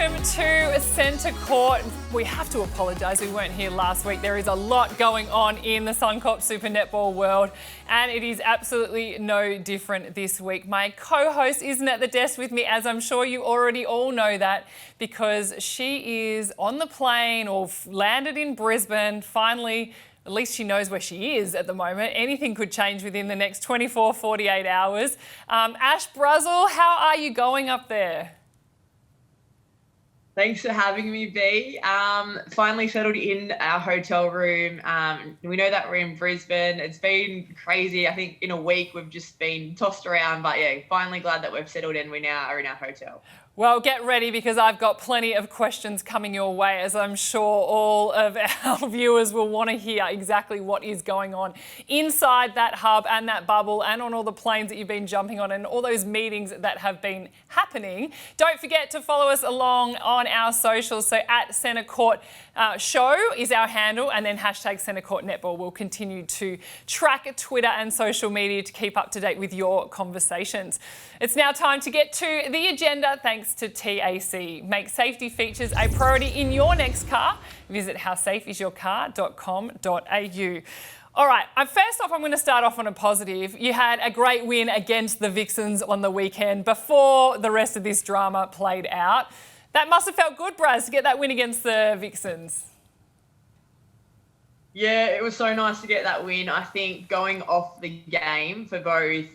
welcome to Centre Court. We have to apologise, we weren't here last week. There is a lot going on in the Suncorp Super Netball world, and it is absolutely no different this week. My co-host isn't at the desk with me, as I'm sure you already all know that, because she is on the plane or landed in Brisbane, finally. At least she knows where she is at the moment. Anything could change within the next 24, 48 hours. Ash Brazill, how are you going up there? Thanks for having me, B. Finally settled in our hotel room. We know that we're in Brisbane. It's been crazy. I think in a week we've just been tossed around, but yeah, finally glad that we've settled in. We now are in our hotel. Well, get ready because I've got plenty of questions coming your way, as I'm sure all of our viewers will want to hear exactly what is going on inside that hub and that bubble and on all the planes that you've been jumping on and all those meetings that have been happening. Don't forget to follow us along on our socials. So at Centre Court Show is our handle, and then hashtag Centre Court Netball. We'll continue to track Twitter and social media to keep up to date with your conversations. It's now time to get to the agenda. Thanks to TAC. Make safety features a priority in your next car. Visit howsafeisyourcar.com.au. All right, first off, I'm going to start off on a positive. You had a great win against the Vixens on the weekend before the rest of this drama played out. That must have felt good, Braz, to get that win against the Vixens. Yeah, it was so nice to get that win. I think going off the game for both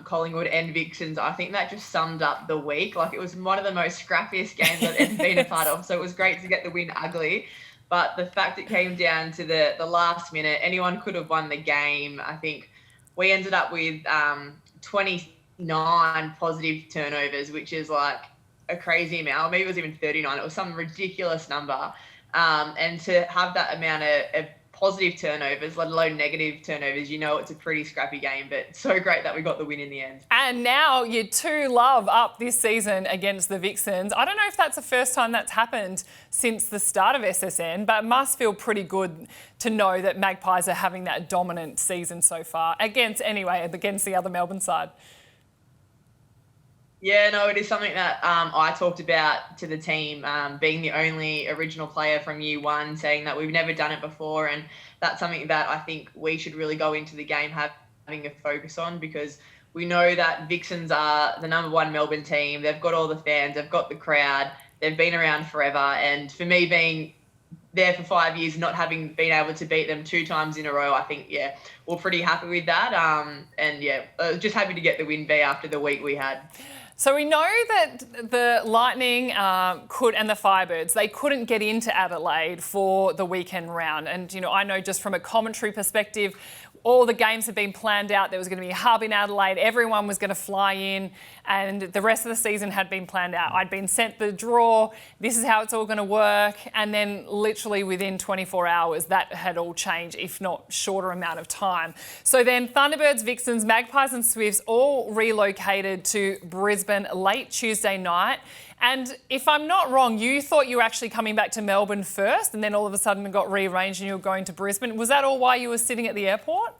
Collingwood and Vixens, I think that just summed up the week. Like, it was one of the most scrappiest games I've ever been a part of. So it was great to get the win ugly. But the fact it came down to the last minute, anyone could have won the game. I think we ended up with 29 positive turnovers, which is like a crazy amount. Maybe it was even 39. It was some ridiculous number. And to have that amount of positive turnovers, let alone negative turnovers, you know it's a pretty scrappy game, but so great that we got the win in the end. And now you're 2-love up this season against the Vixens. I don't know if that's the first time that's happened since the start of SSN, but it must feel pretty good to know that Magpies are having that dominant season so far against the other Melbourne side. Yeah, no, it is something that I talked about to the team, being the only original player from year one, saying that we've never done it before. And that's something that I think we should really go into the game having a focus on, because we know that Vixens are the number one Melbourne team. They've got all the fans, they've got the crowd, they've been around forever. And for me, being there for 5 years, not having been able to beat them 2 times in a row, I think, yeah, we're pretty happy with that. And yeah, just happy to get the win, B, after the week we had. So we know that the Lightning and the Firebirds, they couldn't get into Adelaide for the weekend round. And, you know, I know just from a commentary perspective, all the games had been planned out. There was going to be a hub in Adelaide. Everyone was going to fly in, and the rest of the season had been planned out. I'd been sent the draw. This is how it's all going to work. And then literally within 24 hours, that had all changed, if not shorter amount of time. So then Thunderbirds, Vixens, Magpies and Swifts all relocated to Brisbane late Tuesday night. And if I'm not wrong, you thought you were actually coming back to Melbourne first, and then all of a sudden it got rearranged and you were going to Brisbane. Was that all why you were sitting at the airport?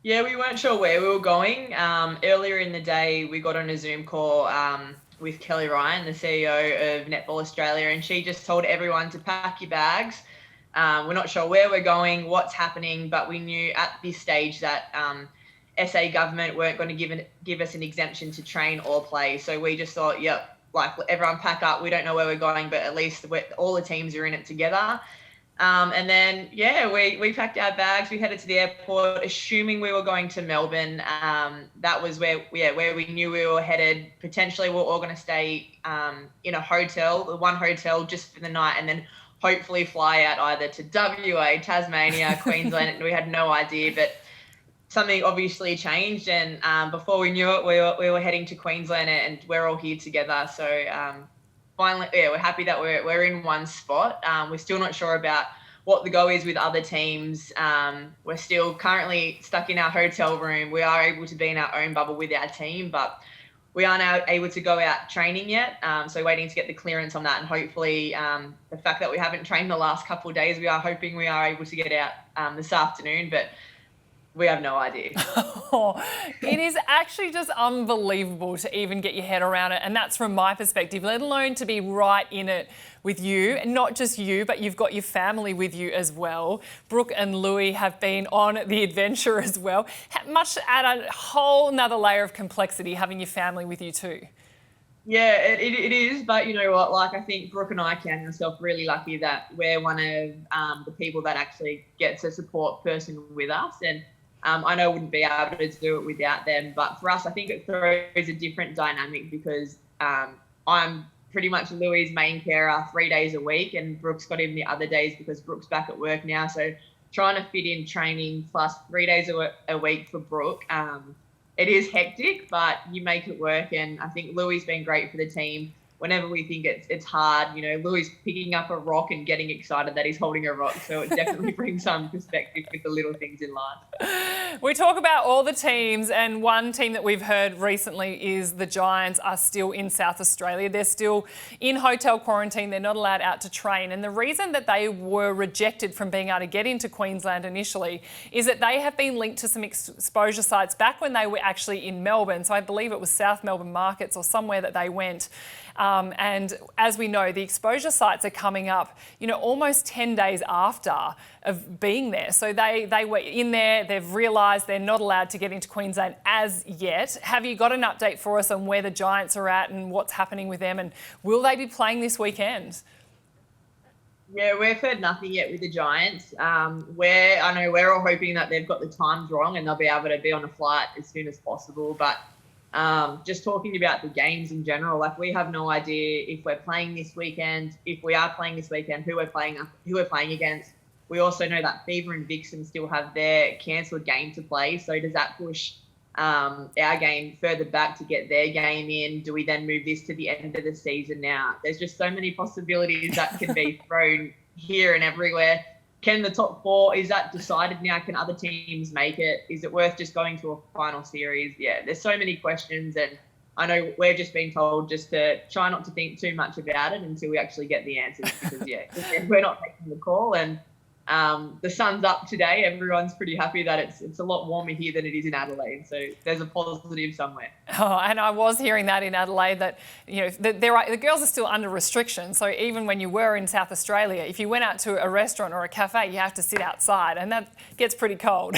Yeah, we weren't sure where we were going. Earlier in the day, we got on a Zoom call with Kelly Ryan, the CEO of Netball Australia, and she just told everyone to pack your bags. We're not sure where we're going, what's happening, but we knew at this stage that SA government weren't going to give us an exemption to train or play. So we just thought, yep, like, everyone pack up. We don't know where we're going, but at least all the teams are in it together. And then, yeah, we packed our bags. We headed to the airport, assuming we were going to Melbourne. That was where we knew we were headed. Potentially, we're all going to stay in a hotel, one hotel, just for the night, and then hopefully fly out either to WA, Tasmania, Queensland. We had no idea, but something obviously changed, and before we knew it, we were heading to Queensland, and we're all here together. So finally, yeah, we're happy that we're in one spot. We're still not sure about what the go is with other teams. We're still currently stuck in our hotel room. We are able to be in our own bubble with our team, but we aren't able to go out training yet. So waiting to get the clearance on that, and hopefully the fact that we haven't trained the last couple of days, we are hoping we are able to get out this afternoon, but we have no idea. Oh, It is actually just unbelievable to even get your head around it. And that's from my perspective, let alone to be right in it with you. And not just you, but you've got your family with you as well. Brooke and Louis have been on the adventure as well. Much add a whole nother layer of complexity having your family with you too. Yeah, it is, but you know what? Like, I think Brooke and I count ourselves really lucky that we're one of the people that actually gets a support person with us, and I know I wouldn't be able to do it without them. But for us, I think it throws a different dynamic because I'm pretty much Louis' main carer 3 days a week, and Brooke's got him the other days because Brooke's back at work now. So trying to fit in training plus 3 days a week for Brooke. It is hectic, but you make it work. And I think Louis has been great for the team. Whenever we think it's hard, you know, Louis picking up a rock and getting excited that he's holding a rock. So it definitely brings some perspective with the little things in life. We talk about all the teams, and one team that we've heard recently is the Giants are still in South Australia. They're still in hotel quarantine. They're not allowed out to train. And the reason that they were rejected from being able to get into Queensland initially is that they have been linked to some exposure sites back when they were actually in Melbourne. So I believe it was South Melbourne Markets or somewhere that they went. And as we know, the exposure sites are coming up, you know, almost 10 days after of being there. So they were in there, they've realised they're not allowed to get into Queensland as yet. Have you got an update for us on where the Giants are at and what's happening with them, and will they be playing this weekend? Yeah, we've heard nothing yet with the Giants. I know we're all hoping that they've got the times wrong and they'll be able to be on a flight as soon as possible. But just talking about the games in general, like we have no idea if we're playing this weekend, if we are playing this weekend, who we're playing against. We also know that Fever and Vixen still have their cancelled game to play. So does that push our game further back to get their game in? Do we then move this to the end of the season now? There's just so many possibilities that can be thrown here and everywhere. Can the top four, is that decided now? Can other teams make it? Is it worth just going to a final series? Yeah, there's so many questions, and I know we're just being told just to try not to think too much about it until we actually get the answers, because yeah, we're not taking the call. And the sun's up today. Everyone's pretty happy that it's a lot warmer here than it is in Adelaide. So there's a positive somewhere. Oh, and I was hearing that in Adelaide that, you know, the girls are still under restriction. So even when you were in South Australia, if you went out to a restaurant or a cafe, you have to sit outside, and that gets pretty cold.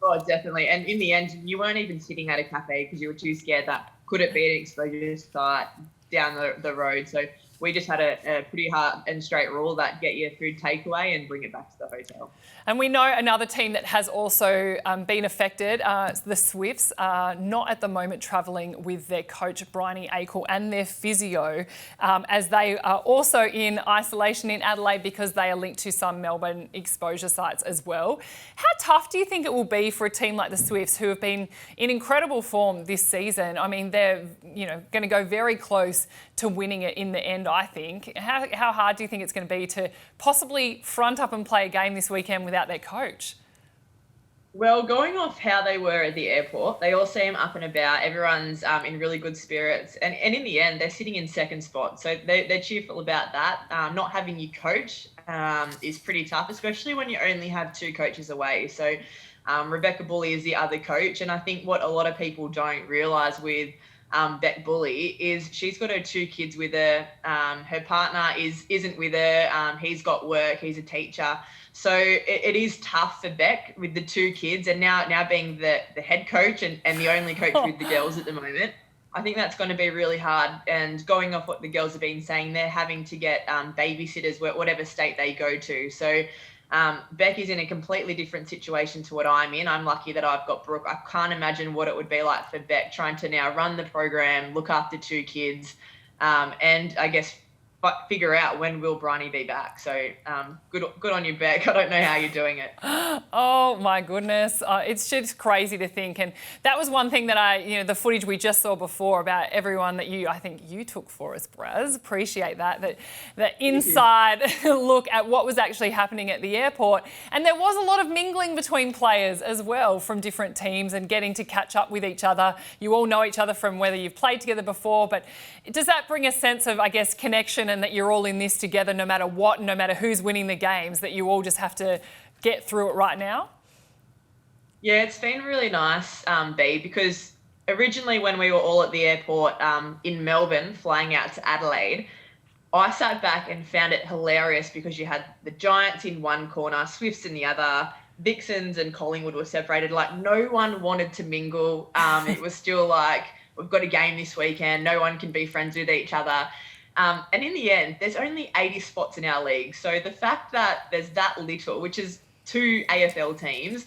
Oh, definitely. And in the end, you weren't even sitting at a cafe because you were too scared that could it be an exposure site down the road. So we just had a pretty hard and straight rule that get your food takeaway and bring it back to the hotel. And we know another team that has also been affected, the Swifts, are not at the moment travelling with their coach, Bryony Akel, and their physio, as they are also in isolation in Adelaide because they are linked to some Melbourne exposure sites as well. How tough do you think it will be for a team like the Swifts, who have been in incredible form this season? I mean, they're going to go very close to winning it in the end, I think. How hard do you think it's going to be to possibly front up and play a game this weekend without their coach? Well, going off how they were at the airport, they all seem up and about. Everyone's in really good spirits. And in the end, they're sitting in second spot. So they're cheerful about that. Not having your coach is pretty tough, especially when you only have two coaches away. So Rebecca Bully is the other coach. And I think what a lot of people don't realise with Beck Bully is she's got her two kids with her. Her partner isn't with her. He's got work. He's a teacher. So it is tough for Beck with the two kids, and now being the head coach and the only coach with the girls at the moment. I think that's going to be really hard. And going off what the girls have been saying, they're having to get babysitters whatever state they go to. So Beck is in a completely different situation to what I'm in. I'm lucky that I've got Brooke. I can't imagine what it would be like for Beck trying to now run the program, look after two kids, and I guess figure out when will Bryony be back. So good on you, Beck. I don't know how you're doing it. Oh my goodness. It's just crazy to think. And that was one thing that the footage we just saw before about everyone that I think you took for us, Braz. Appreciate that inside look at what was actually happening at the airport. And there was a lot of mingling between players as well from different teams and getting to catch up with each other. You all know each other from whether you've played together before, but does that bring a sense of, I guess, connection, and that you're all in this together no matter what, no matter who's winning the games, that you all just have to get through it right now? Yeah, it's been really nice, B, because originally when we were all at the airport in Melbourne flying out to Adelaide, I sat back and found it hilarious because you had the Giants in one corner, Swifts in the other, Vixens and Collingwood were separated. Like, no one wanted to mingle. It was still like, we've got a game this weekend. No one can be friends with each other. And in the end, there's only 80 spots in our league. So the fact that there's that little, which is two AFL teams,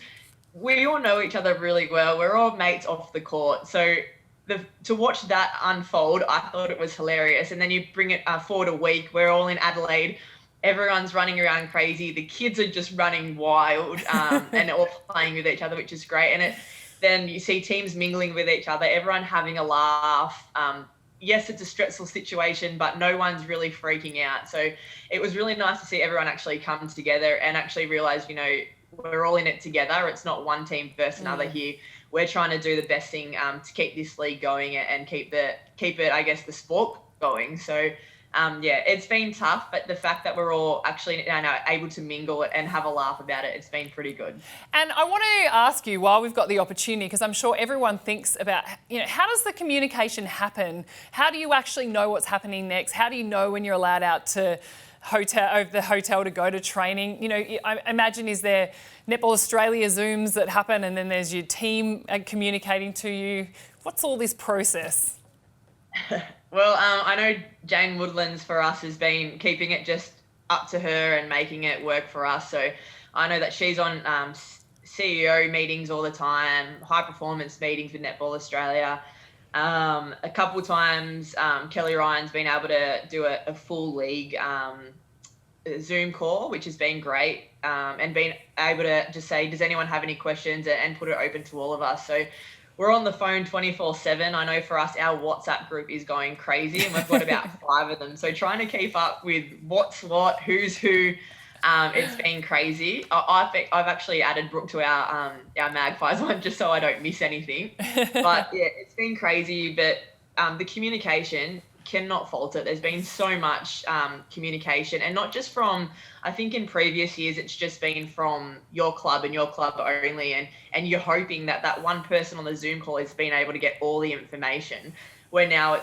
we all know each other really well. We're all mates off the court. So to watch that unfold, I thought it was hilarious. And then you bring it forward a week. We're all in Adelaide. Everyone's running around crazy. The kids are just running wild and all playing with each other, which is great. And then you see teams mingling with each other, everyone having a laugh. Yes, it's a stressful situation, but no one's really freaking out. So it was really nice to see everyone actually come together and actually realize, we're all in it together. It's not one team versus another here. We're trying to do the best thing to keep this league going and keep it, I guess, the sport going. So, it's been tough, but the fact that we're all actually able to mingle and have a laugh about it, it's been pretty good. And I want to ask you, while we've got the opportunity, because I'm sure everyone thinks about, how does the communication happen? How do you actually know what's happening next? How do you know when you're allowed out to the hotel to go to training? I imagine, is there Netball Australia Zooms that happen and then there's your team communicating to you? What's all this process? Well, I know Jane Woodlands for us has been keeping it just up to her and making it work for us. So I know that she's on CEO meetings all the time, high performance meetings with Netball Australia. A couple of times, Kelly Ryan's been able to do a full league Zoom call, which has been great, and been able to just say, does anyone have any questions, and put it open to all of us. So we're on the phone 24/7. I know for us, our WhatsApp group is going crazy, and we've got about 5 of them. So trying to keep up with what's what, who's who, it's been crazy. I've actually added Brooke to our Magpies one just so I don't miss anything. But yeah, it's been crazy. But the communication, cannot fault it. There's been so much communication, and not just from, I think in previous years, it's just been from your club and your club only, and you're hoping that one person on the Zoom call is being able to get all the information, where now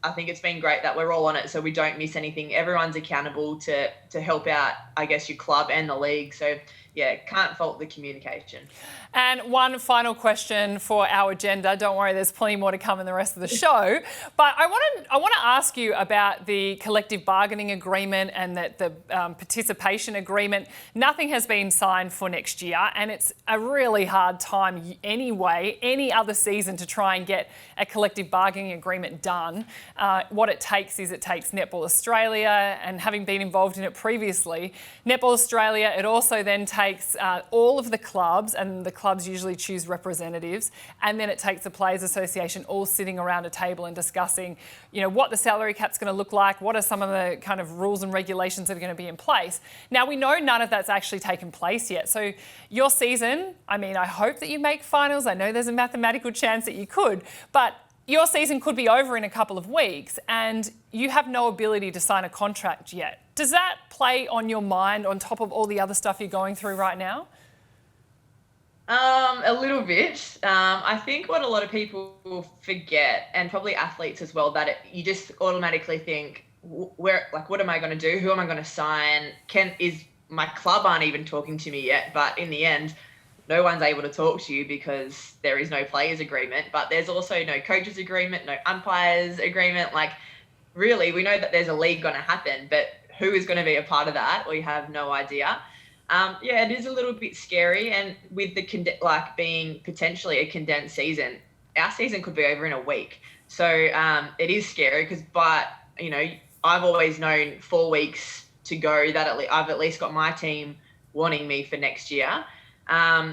I think it's been great that we're all on it so we don't miss anything. Everyone's accountable to help out, I guess, your club and the league. So yeah, can't fault the communication. And one final question for our agenda. Don't worry, there's plenty more to come in the rest of the show. But I want to ask you about the collective bargaining agreement and the participation agreement. Nothing has been signed for next year, and it's a really hard time anyway, any other season, to try and get a collective bargaining agreement done. What it takes Netball Australia, and having been involved in it previously, Netball Australia, it also then takes all of the clubs, and the clubs usually choose representatives, and then it takes the Players Association all sitting around a table and discussing, what the salary cap's going to look like, what are some of the kind of rules and regulations that are going to be in place. Now, we know none of that's actually taken place yet. So your season, I hope that you make finals. I know there's a mathematical chance that you could, but your season could be over in a couple of weeks and you have no ability to sign a contract yet. Does that play on your mind on top of all the other stuff you're going through right now? A little bit. I think what a lot of people forget, and probably athletes as well, that you just automatically think, what am I going to do? Who am I going to sign? My club aren't even talking to me yet, but in the end, no one's able to talk to you because there is no players agreement, but there's also no coaches agreement, no umpires agreement. Like, really, we know that there's a league going to happen, but who is going to be a part of that? We have no idea. It is a little bit scary, and with the being potentially a condensed season, our season could be over in a week. So it is scary but I've always known 4 weeks to go that I've at least got my team wanting me for next year.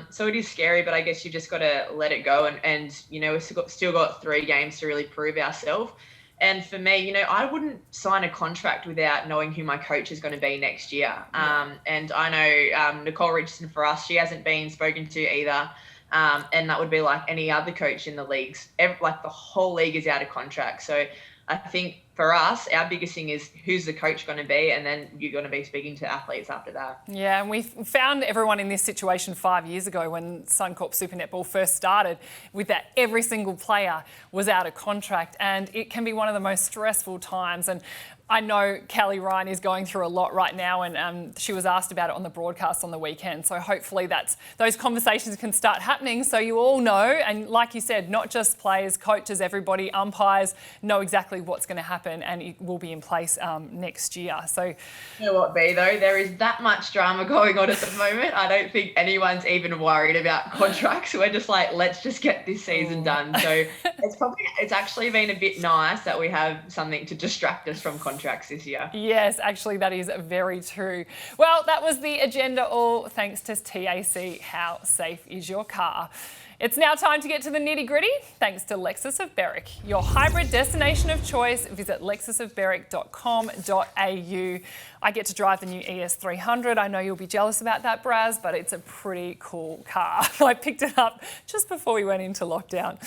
So it is scary, but I guess you just got to let it go, and we've still got 3 games to really prove ourselves. And for me, I wouldn't sign a contract without knowing who my coach is going to be next year. And I know Nicole Richardson, for us, she hasn't been spoken to either. And that would be like any other coach in the leagues. The whole league is out of contract. So I think for us, our biggest thing is who's the coach going to be, and then you're going to be speaking to athletes after that. Yeah, and we found everyone in this situation 5 years ago when Suncorp Super Netball first started, with that every single player was out of contract, and it can be one of the most stressful times. And I know Kelly Ryan is going through a lot right now, and she was asked about it on the broadcast on the weekend. So hopefully those conversations can start happening so you all know. And like you said, not just players, coaches, everybody, umpires know exactly what's going to happen, and it will be in place next year. So, you know what, B, though? There is that much drama going on at the moment. I don't think anyone's even worried about contracts. We're just like, let's just get this season done. So it's actually been a bit nice that we have something to distract us from contracts this year. Yes, actually, that is very true. Well, that was the agenda, all thanks to TAC. How safe is your car? It's now time to get to the nitty gritty, thanks to Lexus of Berwick, your hybrid destination of choice. Visit lexusofberwick.com.au. I get to drive the new ES300. I know you'll be jealous about that, Braz, but it's a pretty cool car. I picked it up just before we went into lockdown.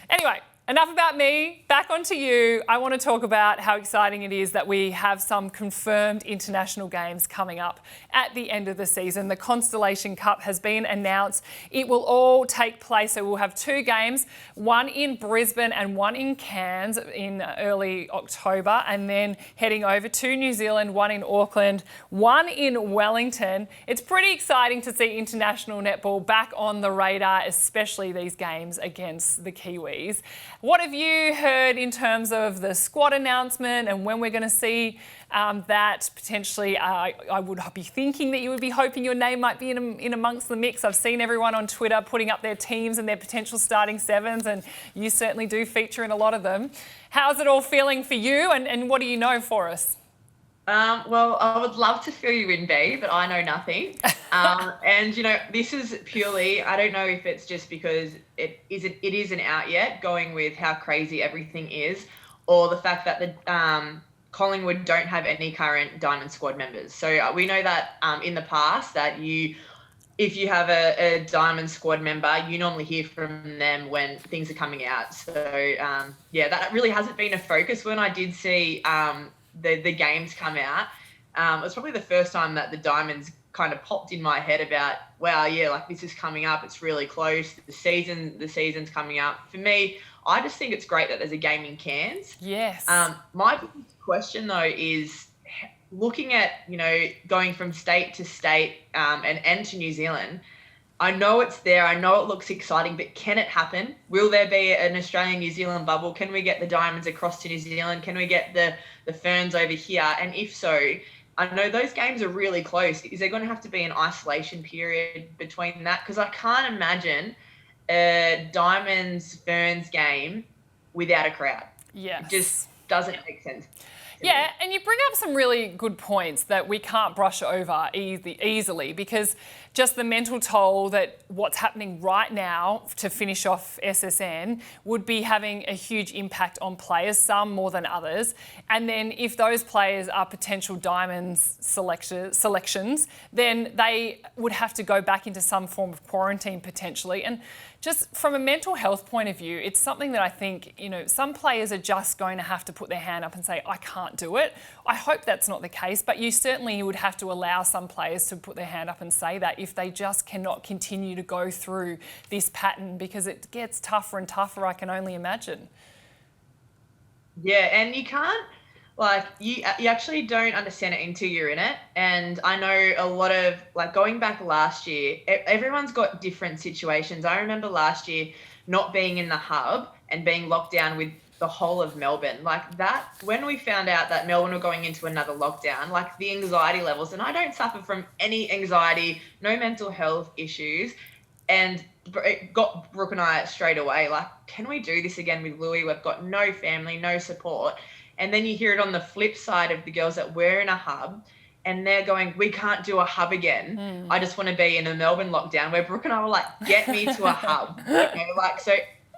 Anyway, enough about me, back onto you. I want to talk about how exciting it is that we have some confirmed international games coming up at the end of the season. The Constellation Cup has been announced. It will all take place, so we'll have 2 games, one in Brisbane and one in Cairns in early October, and then heading over to New Zealand, one in Auckland, one in Wellington. It's pretty exciting to see international netball back on the radar, especially these games against the Kiwis. What have you heard in terms of the squad announcement and when we're going to see that potentially? I would be thinking that you would be hoping your name might be in amongst the mix. I've seen everyone on Twitter putting up their teams and their potential starting 7s, and you certainly do feature in a lot of them. How's it all feeling for you, and what do you know for us? Well, I would love to fill you in, B, but I know nothing. And, this is purely, I don't know if it's just because it isn't out yet, going with how crazy everything is, or the fact that the Collingwood don't have any current Diamond squad members. So we know that in the past that if you have a Diamond squad member, you normally hear from them when things are coming out. So, that really hasn't been a focus. When I did see the games come out, it was probably the first time that the Diamonds kind of popped in my head about, wow, yeah, like this is coming up, it's really close, the season's coming up. For me, I just think it's great that there's a game in Cairns. Yes. My question though is looking at, going from state to state and to New Zealand. I know it's there. I know it looks exciting, but can it happen? Will there be an Australian-New Zealand bubble? Can we get the Diamonds across to New Zealand? Can we get the Ferns over here? And if so, I know those games are really close. Is there going to have to be an isolation period between that? Because I can't imagine a Diamonds-Ferns game without a crowd. Yes. It just doesn't make sense. Yeah, and you bring up some really good points that we can't brush over easily, because just the mental toll that what's happening right now to finish off SSN would be having a huge impact on players, some more than others. And then if those players are potential Diamonds selections, then they would have to go back into some form of quarantine potentially. And just from a mental health point of view, it's something that I think, some players are just going to have to put their hand up and say, I can't do it. I hope that's not the case, but you certainly would have to allow some players to put their hand up and say that if they just cannot continue to go through this pattern, because it gets tougher and tougher, I can only imagine. Yeah, and you can't, you actually don't understand it until you're in it. And I know a lot of, going back last year, everyone's got different situations. I remember last year not being in the hub and being locked down with the whole of Melbourne. When we found out that Melbourne were going into another lockdown, the anxiety levels, and I don't suffer from any anxiety, no mental health issues, and it got Brooke and I straight away, can we do this again with Louis? We've got no family, no support. And then you hear it on the flip side of the girls that were in a hub, and they're going, we can't do a hub again. I just want to be in a Melbourne lockdown, where Brooke and I were get me to a hub. So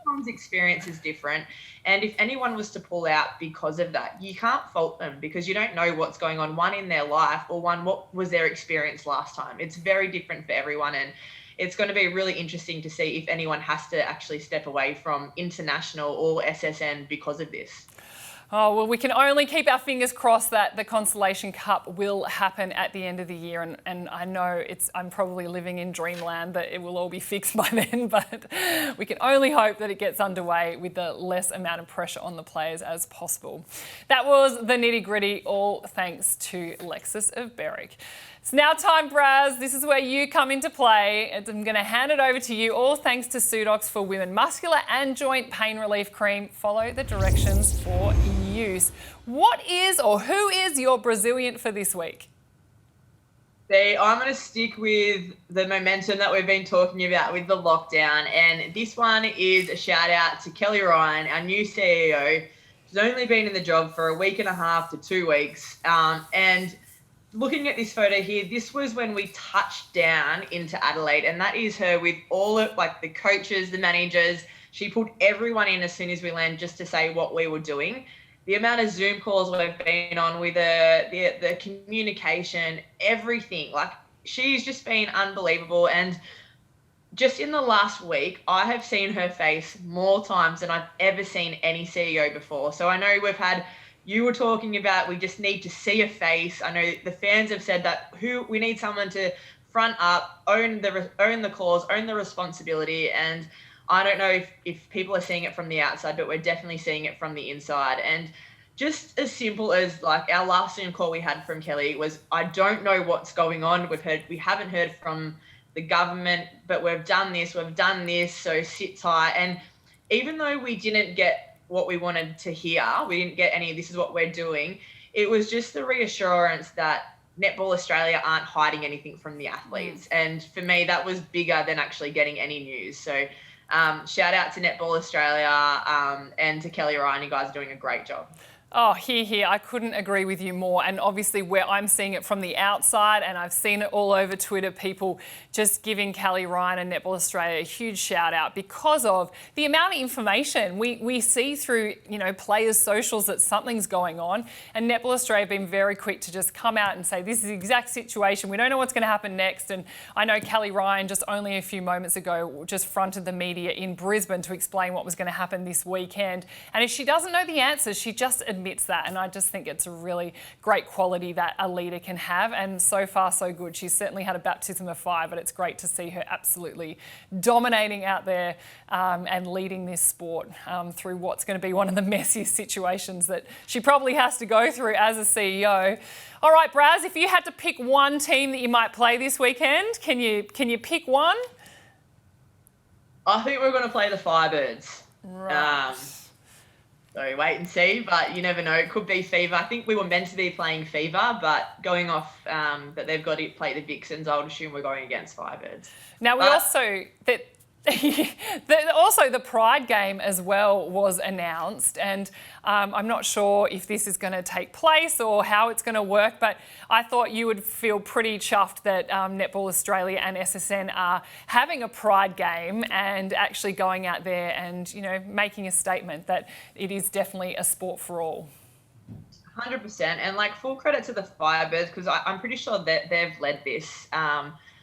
everyone's experience is different. And if anyone was to pull out because of that, you can't fault them, because you don't know what's going on, one, in their life, or one, what was their experience last time. It's very different for everyone. And it's going to be really interesting to see if anyone has to actually step away from international or SSN because of this. Oh, well, we can only keep our fingers crossed that the Constellation Cup will happen at the end of the year. And I know I'm probably living in dreamland that it will all be fixed by then, but we can only hope that it gets underway with the less amount of pressure on the players as possible. That was the Nitty Gritty, all thanks to Lexus of Berwick. It's now time, Braz. This is where you come into play. I'm going to hand it over to you, all thanks to Sudox for Women Muscular and Joint Pain Relief Cream. Follow the directions for use. What is or who is your Brazilliant for this week? I'm going to stick with the momentum that we've been talking about with the lockdown. And this one is a shout out to Kelly Ryan, our new CEO. She's only been in the job for a week and a half to 2 weeks. And looking at this photo here, this was when we touched down into Adelaide, and that is her with all of the coaches, the managers. She pulled everyone in as soon as we landed just to say what we were doing. The amount of Zoom calls we've been on with the communication, everything. She's just been unbelievable. And just in the last week, I have seen her face more times than I've ever seen any CEO before. So I know you were talking about we just need to see a face. I know the fans have said that we need someone to front up, own the cause, own the responsibility. And I don't know if people are seeing it from the outside, but we're definitely seeing it from the inside. And just as simple as our last Zoom call we had from Kelly was, I don't know what's going on. We haven't heard from the government, but we've done this, so sit tight. And even though we didn't get what we wanted to hear, we didn't get any, this is what we're doing. It was just the reassurance that Netball Australia aren't hiding anything from the athletes. And for me, that was bigger than actually getting any news. So shout out to Netball Australia and to Kelly Ryan. You guys are doing a great job. Oh, here. I couldn't agree with you more. And obviously where I'm seeing it from the outside, and I've seen it all over Twitter, people just giving Kelly Ryan and Netball Australia a huge shout out because of the amount of information we see through, players' socials that something's going on. And Netball Australia have been very quick to just come out and say, this is the exact situation. We don't know what's going to happen next. And I know Kelly Ryan just only a few moments ago just fronted the media in Brisbane to explain what was going to happen this weekend. And if she doesn't know the answers, she just admits that, and I just think it's a really great quality that a leader can have, and so far so good. She's certainly had a baptism of fire, but it's great to see her absolutely dominating out there and leading this sport through what's going to be one of the messiest situations that she probably has to go through as a CEO. All right, Braz, if you had to pick one team that you might play this weekend, can you pick one? I think we're going to play the Firebirds. Right. So wait and see, but you never know. It could be Fever. I think we were meant to be playing Fever, but going off that they've got to play the Vixens, I would assume we're going against Firebirds. Now, also the Pride game as well was announced, and I'm not sure if this is going to take place or how it's going to work, but I thought you would feel pretty chuffed that Netball Australia and SSN are having a Pride game and actually going out there and, making a statement that it is definitely a sport for all. 100%, and full credit to the Firebirds because I'm pretty sure that they've led this.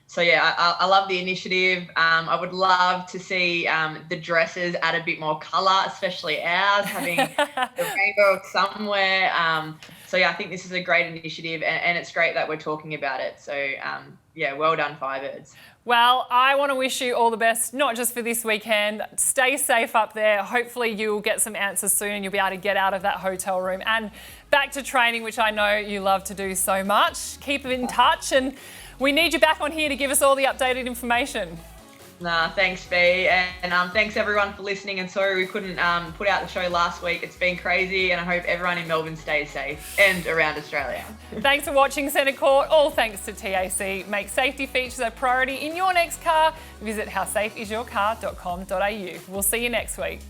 So yeah, I love the initiative. I would love to see the dresses add a bit more colour, especially ours, having the rainbow somewhere. So yeah, I think this is a great initiative, and it's great that we're talking about it. So yeah, well done, Firebirds. Well, I want to wish you all the best, not just for this weekend. Stay safe up there. Hopefully you'll get some answers soon and you'll be able to get out of that hotel room and back to training, which I know you love to do so much. Keep in touch, and we need you back on here to give us all the updated information. Nah, thanks, Bea, and thanks everyone for listening, and sorry we couldn't put out the show last week. It's been crazy, and I hope everyone in Melbourne stays safe and around Australia. Thanks for watching Centre Court. All thanks to TAC. Make safety features a priority in your next car. Visit howsafeisyourcar.com.au. We'll see you next week.